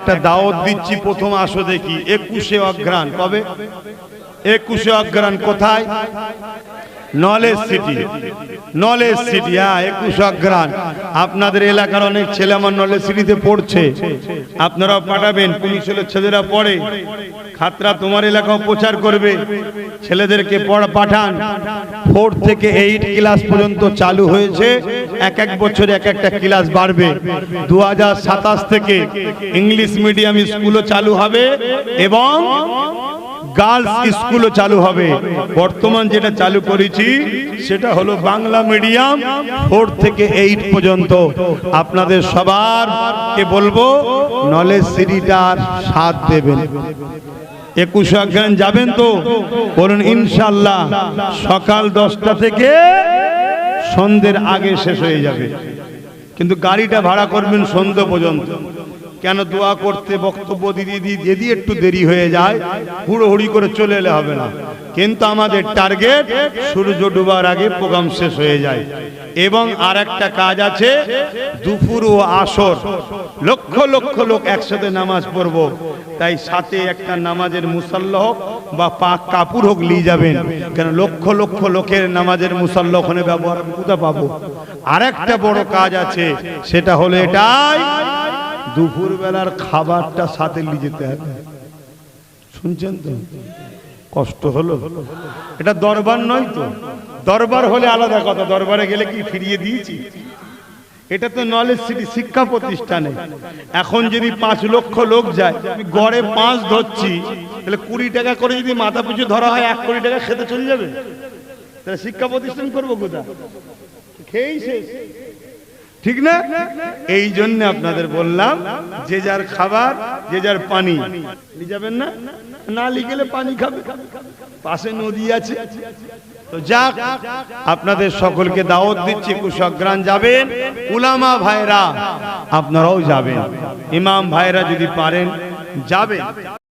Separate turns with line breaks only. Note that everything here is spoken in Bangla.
একটা দাওয়াত দিচ্ছি, প্রথম আসো দেখি 21শে অগ্রহায়ণ। কবে? 21শে অগ্রহায়ণ। কোথায়? Knowledge city. নলেজ সিটি, হ্যাঁ 21 অগ্রহায়ণ। আপনাদের এলাকার অনেক ছেলে আমার নলেজ সিটিতে পড়ছে, আপনারাও পাঠাবেন। পুলিশ হলে ছেলেরা পড়ে, খাতরা তোমার এলাকাও প্রচার করবে, ছেলেদেরকে পাঠান। 4 থেকে 8 ক্লাস পর্যন্ত চালু হয়েছে, এক এক বছরে এক একটা ক্লাস বাড়বে। 2027 থেকে ইংলিশ মিডিয়াম স্কুলও চালু হবে এবং গার্লস স্কুলও চালু হবে। বর্তমান যেটা চালু করেছি সেটা হলো বাংলা মিডিয়াম 4 থেকে 8 পর্যন্ত। আপনাদের সবারকে বলবো নলেজ সিটিটার সাথ দেবেন। 21 অগ্রহায়ণ যাবেন তো? বলুন ইনশাআল্লাহ। সকাল 10টা থেকে সন্ধ্যের আগে শেষ হয়ে যাবে, কিন্তু গাড়িটা ভাড়া করবেন সন্ধ্যা পর্যন্ত। কেন? দোয়া করতে, বক্তব্য দিদি যদি একটু দেরি হয়ে যায় হুড়োহুড়ি করে চলে এলে হবে না, কিন্তু আমাদের টার্গেট সূর্য ডুবার আগে প্রোগ্রাম শেষ হয়ে যায়। এবং আর একটা কাজ আছে, দুপুর ও আসর লক্ষ লক্ষ লোক একসাথে নামাজ পড়বো, তাই সাথে একটা নামাজের মুসাল্লা হোক বা পাক কাপড় হোক নিয়ে যাবেন। কেন? লক্ষ লক্ষ লোকের নামাজের মুসাল্লা ওখানে ব্যবহার কোথায় পাবো? আর একটা বড় কাজ আছে, সেটা হলো এটাই, দুপুর বেলার খাবারটা সাথে নিয়ে যেতে হবে। শুনছেন তো? কষ্ট হলো। এটা দরবার নয় তো, দরবার হলে আলাদা কথা, দরবারে গেলে কি ফিরিয়ে দিয়েছি? এটা তো নলেজ সিটি, শিক্ষা প্রতিষ্ঠানে। এখন যদি 5 লক্ষ লোক যায়, গড়ে 5 ধরছি, তাহলে 20 টাকা করে যদি মাথা পিছু ধরা হয় 1 কোটি টাকা খেতে চলে যাবে। তাহলে শিক্ষা প্রতিষ্ঠান করবো কোথা? খেয়েই শেষ, ঠিক না? এই জন্য আপনাদের বললাম, যে যার খাবার, যে যার পানি নিয়ে যাবেন না, না নিয়ে গেলে পানি খাবে, পাশে নদী আছে। তো যাক, আপনাদের সকলকে দাওয়াত দিচ্ছি, 21 অগ্রহায়ণ যাবেন। উলামা ভাইরা আপনারাও যাবেন, ইমাম ভাইরা যদি পারেন যাবেন।